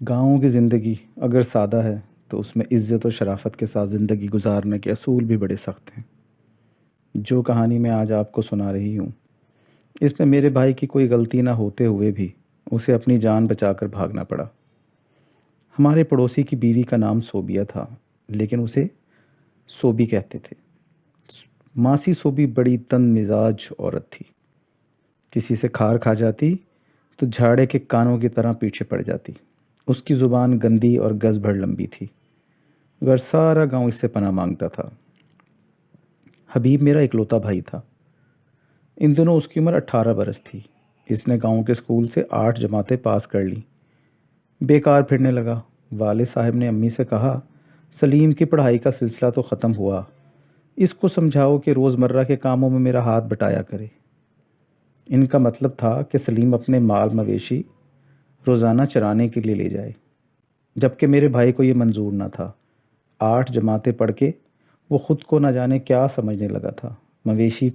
گاؤں کی زندگی اگر سادہ ہے تو اس میں عزت و شرافت کے ساتھ زندگی گزارنے کے اصول بھی بڑے سخت ہیں۔ جو کہانی میں آج آپ کو سنا رہی ہوں، اس میں میرے بھائی کی کوئی غلطی نہ ہوتے ہوئے بھی اسے اپنی جان بچا کر بھاگنا پڑا۔ ہمارے پڑوسی کی بیوی کا نام صوبیہ تھا، لیکن اسے صوبی کہتے تھے۔ ماسی صوبی بڑی تند مزاج عورت تھی۔ کسی سے کھار کھا جاتی تو جھاڑے کے کانوں کی طرح پیچھے پڑ جاتی۔ اس کی زبان گندی اور گز بھر لمبی تھی، مگر سارا گاؤں اس سے پناہ مانگتا تھا۔ حبیب میرا اکلوتا بھائی تھا۔ ان دنوں اس کی عمر 18 برس تھی۔ اس نے گاؤں کے اسکول سے 8 جماعتیں پاس کر لیں۔ بیکار پھرنے لگا۔ والد صاحب نے امی سے کہا، سلیم کی پڑھائی کا سلسلہ تو ختم ہوا، اس کو سمجھاؤ کہ روزمرہ کے کاموں میں میرا ہاتھ بٹایا کرے۔ ان کا مطلب تھا کہ سلیم اپنے مال مویشی روزانہ چرانے کے لیے لے جائے، جبکہ میرے بھائی کو یہ منظور نہ تھا۔ 8 جماعتیں پڑھ کے وہ خود کو نہ جانے کیا سمجھنے لگا تھا۔ مویشی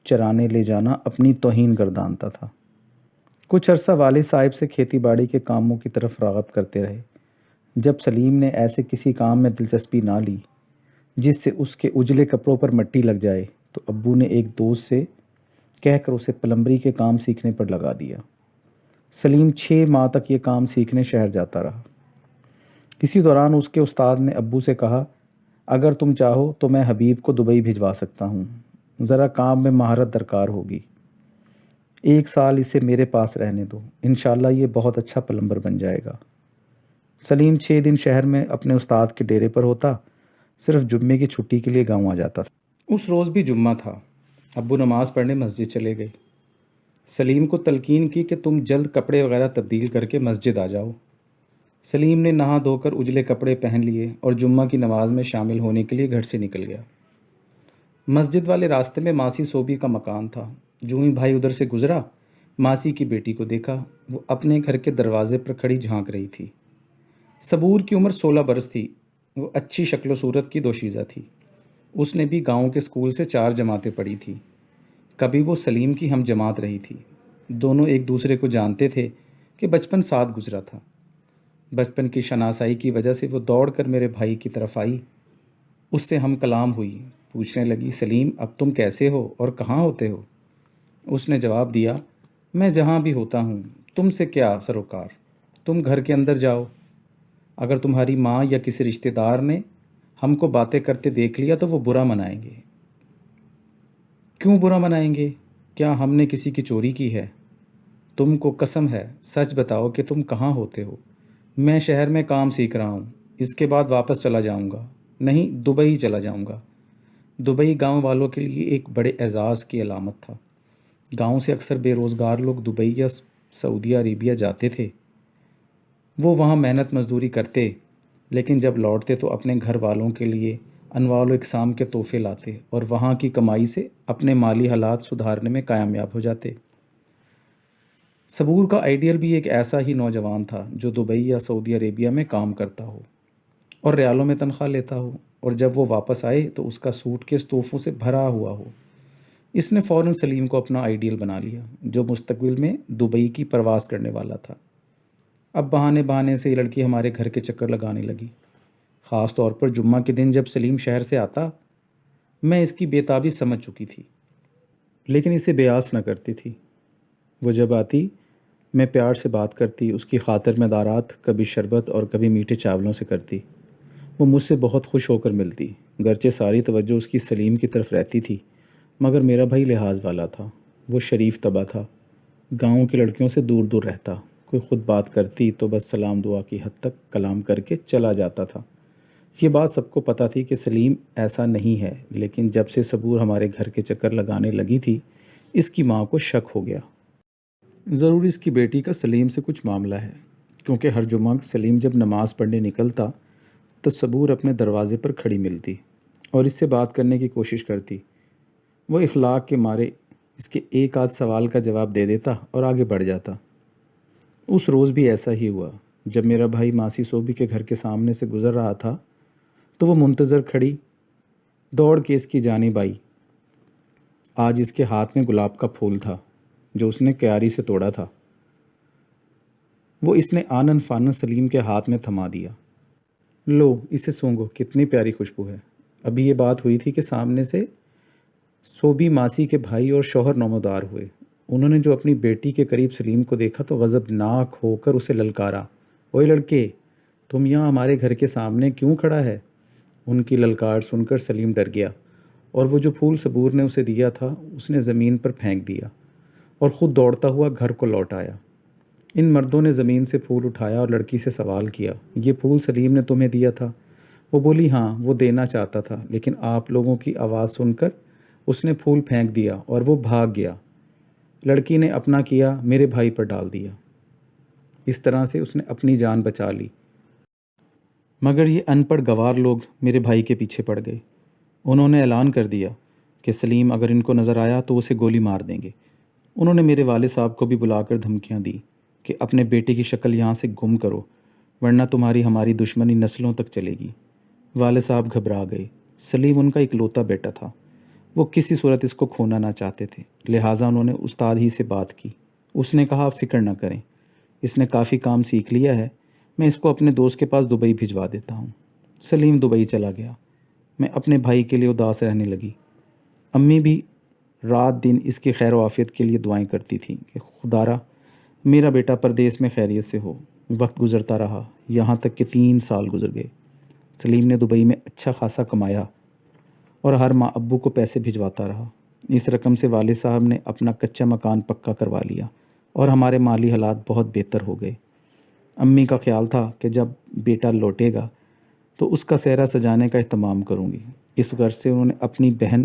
چرانے لے جانا اپنی توہین گردانتا تھا۔ کچھ عرصہ والد صاحب سے کھیتی باڑی کے کاموں کی طرف راغب کرتے رہے۔ جب سلیم نے ایسے کسی کام میں دلچسپی نہ لی جس سے اس کے اجلے کپڑوں پر مٹی لگ جائے، تو ابو نے ایک دوست سے کہہ کر اسے پلمبری کے کام سیکھنے پر لگا دیا۔ سلیم 6 ماہ تک یہ کام سیکھنے شہر جاتا رہا۔ اسی دوران اس کے استاد نے ابو سے کہا، اگر تم چاہو تو میں حبیب کو دبئی بھجوا سکتا ہوں، ذرا کام میں مہارت درکار ہوگی۔ 1 سال اسے میرے پاس رہنے دو، انشاءاللہ یہ بہت اچھا پلمبر بن جائے گا۔ سلیم 6 دن شہر میں اپنے استاد کے ڈیرے پر ہوتا، صرف جمعے کی چھٹی کے لیے گاؤں آ جاتا تھا۔ اس روز بھی جمعہ تھا۔ ابو نماز پڑھنے مسجد چلے گئے۔ سلیم کو تلقین کی کہ تم جلد کپڑے وغیرہ تبدیل کر کے مسجد آ جاؤ۔ سلیم نے نہا دھو کر اجلے کپڑے پہن لیے اور جمعہ کی نماز میں شامل ہونے کے لیے گھر سے نکل گیا۔ مسجد والے راستے میں ماسی صوبی کا مکان تھا۔ جو ہی بھائی ادھر سے گزرا، ماسی کی بیٹی کو دیکھا، وہ اپنے گھر کے دروازے پر کھڑی جھانک رہی تھی۔ صبور کی عمر 16 برس تھی۔ وہ اچھی شکل و صورت کی دوشیزہ تھی۔ اس نے بھی گاؤں کے اسکول سے 4 جماعتیں پڑھی تھی۔ کبھی وہ سلیم کی ہم جماعت رہی تھی۔ دونوں ایک دوسرے کو جانتے تھے کہ بچپن ساتھ گزرا تھا۔ بچپن کی شناسائی کی وجہ سے وہ دوڑ کر میرے بھائی کی طرف آئی۔ اس سے ہم کلام ہوئی۔ پوچھنے لگی، سلیم اب تم کیسے ہو اور کہاں ہوتے ہو؟ اس نے جواب دیا، میں جہاں بھی ہوتا ہوں، تم سے کیا سروکار، تم گھر کے اندر جاؤ۔ اگر تمہاری ماں یا کسی رشتہ دار نے ہم کو باتیں کرتے دیکھ لیا تو وہ برا منائیں گے۔ کیوں برا منائیں گے؟ کیا ہم نے کسی کی چوری کی ہے؟ تم کو قسم ہے، سچ بتاؤ کہ تم کہاں ہوتے ہو۔ میں شہر میں کام سیکھ رہا ہوں، اس کے بعد واپس چلا جاؤں گا، نہیں دبئی چلا جاؤں گا۔ دبئی گاؤں والوں کے لیے ایک بڑے اعزاز کی علامت تھا۔ گاؤں سے اکثر بے روزگار لوگ دبئی یا سعودی عربیہ جاتے تھے۔ وہ وہاں محنت مزدوری کرتے، لیکن جب لوٹتے تو اپنے گھر والوں کے لیے انواع و اقسام کے تحفے لاتے اور وہاں کی کمائی سے اپنے مالی حالات سدھارنے میں کامیاب ہو جاتے۔ صبور کا آئیڈیل بھی ایک ایسا ہی نوجوان تھا جو دبئی یا سعودی عربیہ میں کام کرتا ہو اور ریالوں میں تنخواہ لیتا ہو، اور جب وہ واپس آئے تو اس کا سوٹ کیس تحفوں سے بھرا ہوا ہو۔ اس نے فوراً سلیم کو اپنا آئیڈیل بنا لیا، جو مستقبل میں دبئی کی پرواز کرنے والا تھا۔ اب بہانے بہانے سے یہ لڑکی ہمارے گھر کے چکر لگانے لگی، خاص طور پر جمعہ کے دن جب سلیم شہر سے آتا۔ میں اس کی بےتابی سمجھ چکی تھی، لیکن اسے بیاس نہ کرتی تھی۔ وہ جب آتی، میں پیار سے بات کرتی، اس کی خاطر میں دارات کبھی شربت اور کبھی میٹھے چاولوں سے کرتی۔ وہ مجھ سے بہت خوش ہو کر ملتی، گرچہ ساری توجہ اس کی سلیم کی طرف رہتی تھی، مگر میرا بھائی لحاظ والا تھا۔ وہ شریف طبع تھا، گاؤں کی لڑکیوں سے دور دور رہتا۔ کوئی خود بات کرتی تو بس سلام دعا کی حد تک کلام کر کے چلا جاتا تھا۔ یہ بات سب کو پتہ تھی کہ سلیم ایسا نہیں ہے، لیکن جب سے صبور ہمارے گھر کے چکر لگانے لگی تھی، اس کی ماں کو شک ہو گیا۔ ضرور اس کی بیٹی کا سلیم سے کچھ معاملہ ہے، کیونکہ ہر جمعہ سلیم جب نماز پڑھنے نکلتا تو صبور اپنے دروازے پر کھڑی ملتی اور اس سے بات کرنے کی کوشش کرتی۔ وہ اخلاق کے مارے اس کے ایک آدھ سوال کا جواب دے دیتا اور آگے بڑھ جاتا۔ اس روز بھی ایسا ہی ہوا۔ جب میرا بھائی ماسی صوبی کے گھر کے سامنے سے گزر رہا تھا تو وہ منتظر کھڑی دوڑ کے اس کی جانب آئی۔ آج اس کے ہاتھ میں گلاب کا پھول تھا جو اس نے کیاری سے توڑا تھا۔ وہ اس نے آنن فانن سلیم کے ہاتھ میں تھما دیا۔ لو اسے سونگو، کتنی پیاری خوشبو ہے۔ ابھی یہ بات ہوئی تھی کہ سامنے سے صوبی ماسی کے بھائی اور شوہر نمودار ہوئے۔ انہوں نے جو اپنی بیٹی کے قریب سلیم کو دیکھا تو غضبناک ہو کر اسے للکارا، اوئے لڑکے، تم یہاں ہمارے گھر کے سامنے کیوں کھڑا ہے؟ ان کی للکار سن کر سلیم ڈر گیا اور وہ جو پھول صبور نے اسے دیا تھا اس نے زمین پر پھینک دیا اور خود دوڑتا ہوا گھر کو لوٹ آیا۔ ان مردوں نے زمین سے پھول اٹھایا اور لڑکی سے سوال کیا، یہ پھول سلیم نے تمہیں دیا تھا؟ وہ بولی، ہاں وہ دینا چاہتا تھا، لیکن آپ لوگوں کی آواز سن کر اس نے پھول پھینک دیا اور وہ بھاگ گیا۔ لڑکی نے اپنا کیا میرے بھائی پر ڈال دیا۔ اس طرح سے اس نے اپنی جان بچا لی، مگر یہ ان پڑھ گوار لوگ میرے بھائی کے پیچھے پڑ گئے۔ انہوں نے اعلان کر دیا کہ سلیم اگر ان کو نظر آیا تو اسے گولی مار دیں گے۔ انہوں نے میرے والد صاحب کو بھی بلا کر دھمکیاں دی کہ اپنے بیٹے کی شکل یہاں سے گم کرو ورنہ تمہاری ہماری دشمنی نسلوں تک چلے گی۔ والد صاحب گھبرا گئے۔ سلیم ان کا اکلوتا بیٹا تھا، وہ کسی صورت اس کو کھونا نہ چاہتے تھے، لہٰذا انہوں نے استاد ہی سے بات کی۔ اس نے کہا، آپ فکر نہ کریں، اس نے کافی کام سیکھ لیا ہے، میں اس کو اپنے دوست کے پاس دبئی بھجوا دیتا ہوں۔ سلیم دبئی چلا گیا۔ میں اپنے بھائی کے لیے اداس رہنے لگی۔ امی بھی رات دن اس کی خیر و عافیت کے لیے دعائیں کرتی تھیں کہ خدارا میرا بیٹا پردیس میں خیریت سے ہو۔ وقت گزرتا رہا، یہاں تک کہ 3 سال گزر گئے۔ سلیم نے دبئی میں اچھا خاصا کمایا اور ہر ماہ ابو کو پیسے بھجواتا رہا۔ اس رقم سے والد صاحب نے اپنا کچا مکان پکا کروا لیا اور ہمارے مالی حالات بہت بہتر ہو گئے۔ امی کا خیال تھا کہ جب بیٹا لوٹے گا تو اس کا سہرا سجانے کا اہتمام کروں گی۔ اس غرض سے انہوں نے اپنی بہن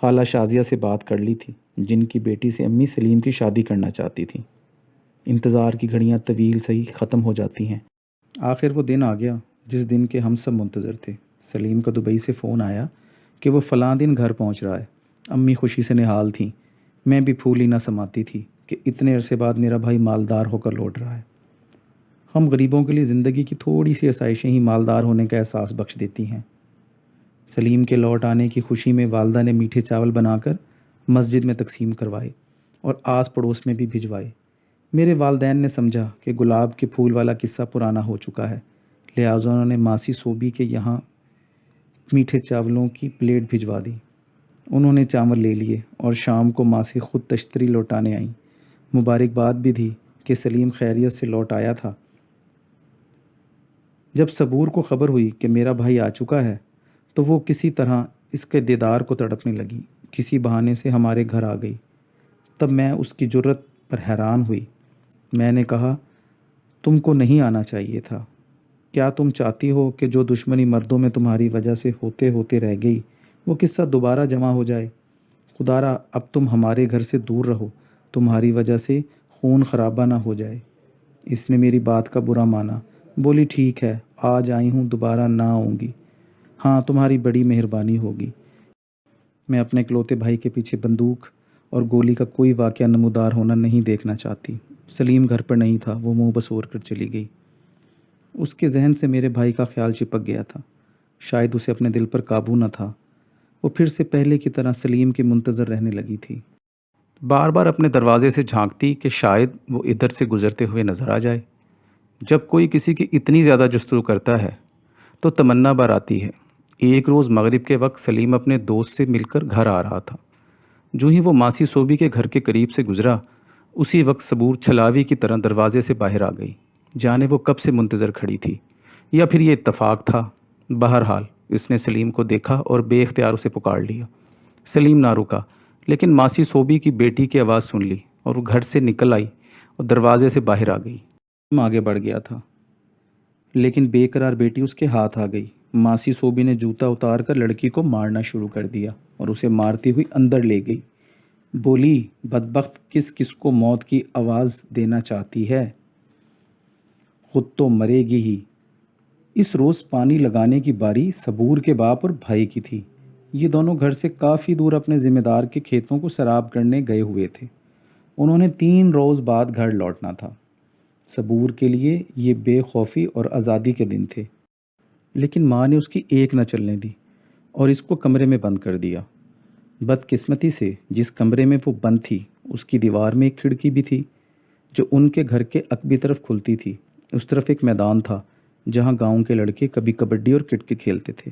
خالہ شازیہ سے بات کر لی تھی، جن کی بیٹی سے امی سلیم کی شادی کرنا چاہتی تھیں۔ انتظار کی گھڑیاں طویل سے ہی ختم ہو جاتی ہیں۔ آخر وہ دن آ گیا جس دن کے ہم سب منتظر تھے۔ سلیم کا دبئی سے فون آیا کہ وہ فلاں دن گھر پہنچ رہا ہے۔ امی خوشی سے نہال تھیں، میں بھی پھول ہی نہ سماتی تھی کہ اتنے عرصے بعد میرا بھائی مالدار ہو کر لوٹ رہا ہے۔ ہم غریبوں کے لیے زندگی کی تھوڑی سی آسائشیں ہی مالدار ہونے کا احساس بخش دیتی ہیں۔ سلیم کے لوٹ آنے کی خوشی میں والدہ نے میٹھے چاول بنا کر مسجد میں تقسیم کروائے اور آس پڑوس میں بھی بھجوائے۔ میرے والدین نے سمجھا کہ گلاب کے پھول والا قصہ پرانا ہو چکا ہے، لہٰذا انہوں نے ماسی صوبی کے یہاں میٹھے چاولوں کی پلیٹ بھجوا دی۔ انہوں نے چاول لے لیے اور شام کو ماسی خود تشتری لوٹانے آئیں۔ مبارکباد بھی دی کہ سلیم خیریت سے لوٹ آیا تھا۔ جب صبور کو خبر ہوئی کہ میرا بھائی آ چکا ہے تو وہ کسی طرح اس کے دیدار کو تڑپنے لگی، کسی بہانے سے ہمارے گھر آ گئی۔ تب میں اس کی جرت پر حیران ہوئی۔ میں نے کہا، تم کو نہیں آنا چاہیے تھا۔ کیا تم چاہتی ہو کہ جو دشمنی مردوں میں تمہاری وجہ سے ہوتے ہوتے رہ گئی وہ قصہ دوبارہ جمع ہو جائے؟ خدارا اب تم ہمارے گھر سے دور رہو، تمہاری وجہ سے خون خرابہ نہ ہو جائے۔ اس نے میری بات کا برا مانا، بولی، ٹھیک ہے، آج آئی ہوں، دوبارہ نہ آؤں گی۔ ہاں تمہاری بڑی مہربانی ہوگی۔ میں اپنے اکلوتے بھائی کے پیچھے بندوق اور گولی کا کوئی واقعہ نمودار ہونا نہیں دیکھنا چاہتی۔ سلیم گھر پر نہیں تھا، وہ منہ بسور کر چلی گئی۔ اس کے ذہن سے میرے بھائی کا خیال چپک گیا تھا، شاید اسے اپنے دل پر قابو نہ تھا۔ وہ پھر سے پہلے کی طرح سلیم کی منتظر رہنے لگی تھی، بار بار اپنے دروازے سے جھانکتی کہ شاید وہ ادھر سے گزرتے ہوئے نظر آ جائے۔ جب کوئی کسی کی اتنی زیادہ جستجو کرتا ہے تو تمنا بار آتی ہے۔ ایک روز مغرب کے وقت سلیم اپنے دوست سے مل کر گھر آ رہا تھا۔ جو ہی وہ ماسی صوبی کے گھر کے قریب سے گزرا، اسی وقت صبور چھلاوی کی طرح دروازے سے باہر آ گئی، جانے وہ کب سے منتظر کھڑی تھی، یا پھر یہ اتفاق تھا۔ بہرحال اس نے سلیم کو دیکھا اور بے اختیار اسے پکار لیا۔ سلیم نہ رکا، لیکن ماسی صوبی کی بیٹی کی آواز سن لی اور وہ گھر سے نکل آئی اور دروازے سے باہر آ گئی۔ آگے بڑھ گیا تھا، لیکن بے قرار بیٹی اس کے ہاتھ آ گئی۔ ماسی صوبی نے جوتا اتار کر لڑکی کو مارنا شروع کر دیا اور اسے مارتی ہوئی اندر لے گئی۔ بولی، بدبخت کس کس کو موت کی آواز دینا چاہتی ہے، خود تو مرے گی ہی۔ اس روز پانی لگانے کی باری صبور کے باپ اور بھائی کی تھی۔ یہ دونوں گھر سے کافی دور اپنے ذمہ دار کے کھیتوں کو سراب کرنے گئے ہوئے تھے۔ انہوں نے 3 روز بعد گھر لوٹنا تھا۔ صبور کے لیے یہ بے خوفی اور آزادی کے دن تھے، لیکن ماں نے اس کی ایک نہ چلنے دی اور اس کو کمرے میں بند کر دیا۔ بدقسمتی سے جس کمرے میں وہ بند تھی اس کی دیوار میں ایک کھڑکی بھی تھی، جو ان کے گھر کے عقبی طرف کھلتی تھی۔ اس طرف ایک میدان تھا جہاں گاؤں کے لڑکے کبھی کبڈی اور کرکٹ کھیلتے تھے۔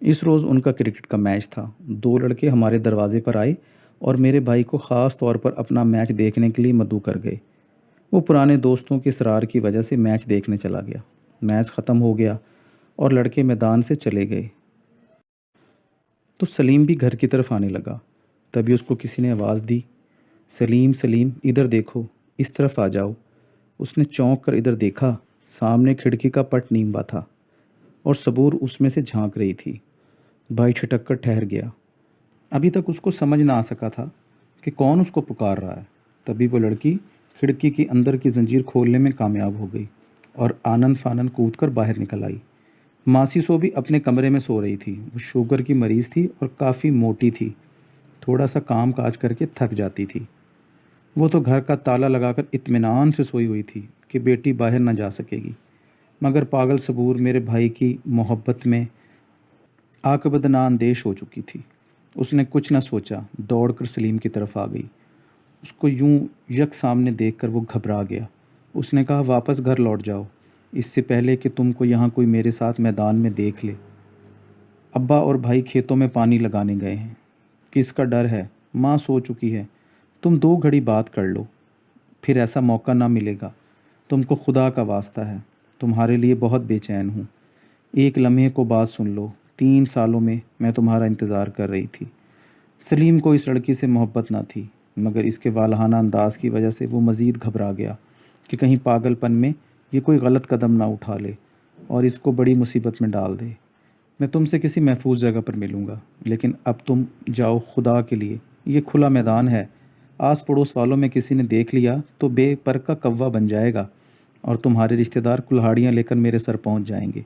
اس روز ان کا کرکٹ کا میچ تھا۔ دو لڑکے ہمارے دروازے پر آئے اور میرے بھائی کو خاص طور پر اپنا میچ دیکھنے کے لیے مدعو کر گئے۔ وہ پرانے دوستوں کے اصرار کی وجہ سے میچ دیکھنے چلا گیا۔ میچ ختم ہو گیا اور لڑکے میدان سے چلے گئے تو سلیم بھی گھر کی طرف آنے لگا۔ تبھی اس کو کسی نے آواز دی، سلیم سلیم ادھر دیکھو، اس طرف آ جاؤ۔ اس نے چونک کر ادھر دیکھا، سامنے کھڑکی کا پٹ نیموا تھا اور صبور اس میں سے جھانک رہی تھی۔ بھائی ٹھٹک کر ٹھہر گیا۔ ابھی تک اس کو سمجھ نہ آ سکا تھا کہ کون اس کو پکار رہا ہے۔ تبھی وہ لڑکی کھڑکی کی اندر کی زنجیر کھولنے میں کامیاب ہو گئی اور آنن فانن کود کر باہر نکل آئی۔ ماسی سوبی اپنے کمرے میں سو رہی تھی۔ وہ شوگر کی مریض تھی اور کافی موٹی تھی، تھوڑا سا کام کاج کر کے تھک جاتی تھی۔ وہ تو گھر کا تالا لگا کر اطمینان سے سوئی ہوئی تھی کہ بیٹی باہر نہ جا سکے گی، مگر پاگل صبور میرے بھائی کی محبت میں عاقبتنا اندیش ہو چکی تھی۔ اس نے کچھ نہ سوچا، دوڑ کر سلیم کی طرف آ گئی۔ اس کو یوں یک سامنے دیکھ کر وہ گھبرا گیا۔ اس نے کہا، واپس گھر لوٹ جاؤ، اس سے پہلے کہ تم کو یہاں کوئی میرے ساتھ میدان میں دیکھ لے۔ ابا اور بھائی کھیتوں میں پانی لگانے گئے ہیں۔ کس کا ڈر ہے؟ ماں سو چکی ہے۔ تم 2 گھڑی بات کر لو، پھر ایسا موقع نہ ملے گا۔ تم کو خدا کا واسطہ ہے، تمہارے لیے بہت بے چین ہوں۔ ایک لمحے کو بات سن لو، 3 سالوں میں تمہارا انتظار کر رہی تھی۔ سلیم کو اس لڑکی سے محبت نہ تھی، مگر اس کے والہانہ انداز کی وجہ سے وہ مزید گھبرا گیا کہ کہیں پاگل پن میں یہ کوئی غلط قدم نہ اٹھا لے اور اس کو بڑی مصیبت میں ڈال دے۔ میں تم سے کسی محفوظ جگہ پر ملوں گا، لیکن اب تم جاؤ، خدا کے لیے، یہ کھلا میدان ہے۔ آس پڑوس والوں میں کسی نے دیکھ لیا تو بے پر کا کوا بن جائے گا اور تمہارے رشتہ دار کلہاڑیاں لے کر میرے سر پہنچ جائیں گے۔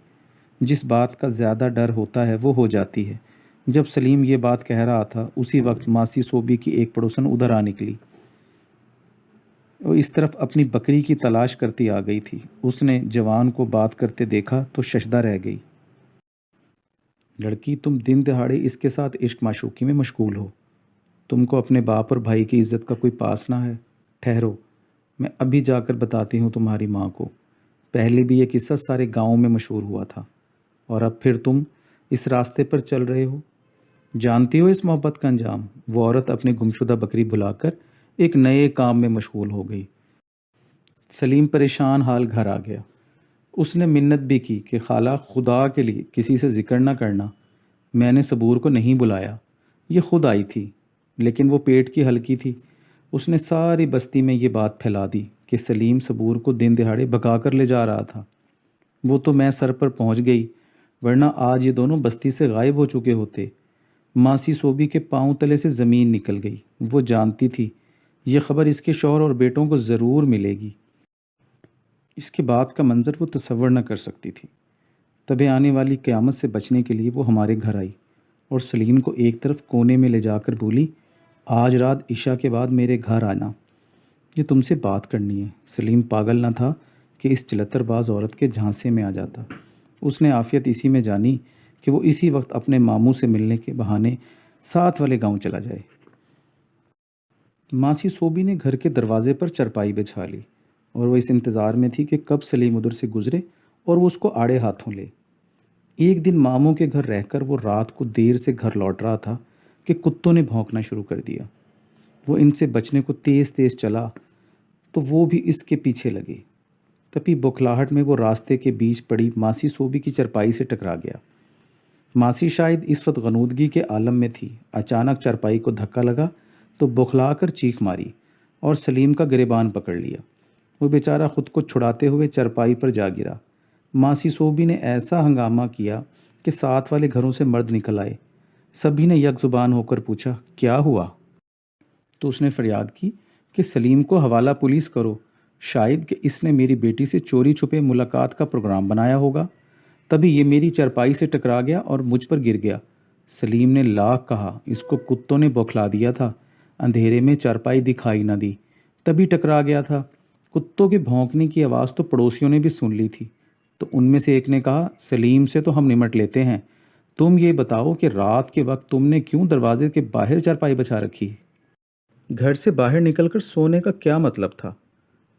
جس بات کا زیادہ ڈر ہوتا ہے وہ ہو جاتی ہے۔ جب سلیم یہ بات کہہ رہا تھا، اسی وقت ماسی سوبی کی ایک پڑوسن ادھر آ نکلی۔ وہ اس طرف اپنی بکری کی تلاش کرتی آ گئی تھی۔ اس نے جوان کو بات کرتے دیکھا تو ششدر رہ گئی۔ لڑکی، تم دن دہاڑے اس کے ساتھ عشق معشوقی میں مشغول ہو۔ تم کو اپنے باپ اور بھائی کی عزت کا کوئی پاس نہ ہے؟ ٹھہرو، میں ابھی جا کر بتاتی ہوں تمہاری ماں کو۔ پہلے بھی یہ قصہ سارے گاؤں میں مشہور ہوا تھا، اور اب پھر تم اس راستے پر چل رہے ہو۔ جانتی ہو اس محبت کا انجام؟ وہ عورت اپنی گمشدہ بکری بھلا کر ایک نئے کام میں مشغول ہو گئی۔ سلیم پریشان حال گھر آ گیا۔ اس نے منت بھی کی کہ خالہ، خدا کے لیے کسی سے ذکر نہ کرنا، میں نے صبور کو نہیں بلایا، یہ خود آئی تھی۔ لیکن وہ پیٹ کی ہلکی تھی۔ اس نے ساری بستی میں یہ بات پھیلا دی کہ سلیم صبور کو دن دہاڑے بھگا کر لے جا رہا تھا۔ وہ تو میں سر پر پہنچ گئی، ورنہ آج یہ دونوں بستی سے غائب ہو چکے ہوتے۔ ماسی سوبی کے پاؤں تلے سے زمین نکل گئی۔ وہ جانتی تھی یہ خبر اس کے شوہر اور بیٹوں کو ضرور ملے گی۔ اس کے بعد کا منظر وہ تصور نہ کر سکتی تھی۔ تبھی آنے والی قیامت سے بچنے کے لیے وہ ہمارے گھر آئی اور سلیم کو ایک طرف کونے میں لے جا کر بولی، آج رات عشاء کے بعد میرے گھر آنا، یہ تم سے بات کرنی ہے۔ سلیم پاگل نہ تھا کہ اس چلتر باز عورت کے جھانسے میں آ جاتا۔ اس نے عافیت اسی میں جانی کہ وہ اسی وقت اپنے ماموں سے ملنے کے بہانے ساتھ والے گاؤں چلا جائے۔ ماسی سوبی نے گھر کے دروازے پر چرپائی بچھا لی اور وہ اس انتظار میں تھی کہ کب سلیم ادھر سے گزرے اور وہ اس کو آڑے ہاتھوں لے۔ ایک دن ماموں کے گھر رہ کر وہ رات کو دیر سے گھر لوٹ رہا تھا کہ کتوں نے بھونکنا شروع کر دیا۔ وہ ان سے بچنے کو تیز تیز چلا تو وہ بھی اس کے پیچھے لگے۔ تبھی بکھلاہٹ میں وہ راستے کے بیچ پڑی ماسی سوبی کی چرپائی سے ٹکرا گیا۔ ماسی شاید اس وقت غنودگی کے عالم میں تھی۔ اچانک چرپائی کو دھکا لگا تو بکھلا کر چیخ ماری اور سلیم کا گریبان پکڑ لیا۔ وہ بیچارہ خود کو چھڑاتے ہوئے چرپائی پر جا گرا۔ ماسی سوبی نے ایسا ہنگامہ کیا کہ ساتھ والے گھروں سے مرد نکل آئے۔ سبھی نے یک زبان ہو کر پوچھا، کیا ہوا؟ تو اس نے فریاد کی کہ سلیم کو حوالہ پولیس کرو، شاید کہ اس نے میری بیٹی سے چوری چھپے ملاقات کا پروگرام بنایا ہوگا، تبھی یہ میری چرپائی سے ٹکرا گیا اور مجھ پر گر گیا۔ سلیم نے لاکھ کہا، اس کو کتوں نے بوکھلا دیا تھا، اندھیرے میں چرپائی دکھائی نہ دی، تبھی ٹکرا گیا تھا۔ کتوں کے بھونکنے کی آواز تو پڑوسیوں نے بھی سن لی تھی، تو ان میں سے ایک نے کہا، سلیم سے تو ہم نمٹ لیتے ہیں، تم یہ بتاؤ کہ رات کے وقت تم نے کیوں دروازے کے باہر چرپائی بچھا رکھی؟ گھر سے باہر نکل کر سونے کا کیا مطلب تھا؟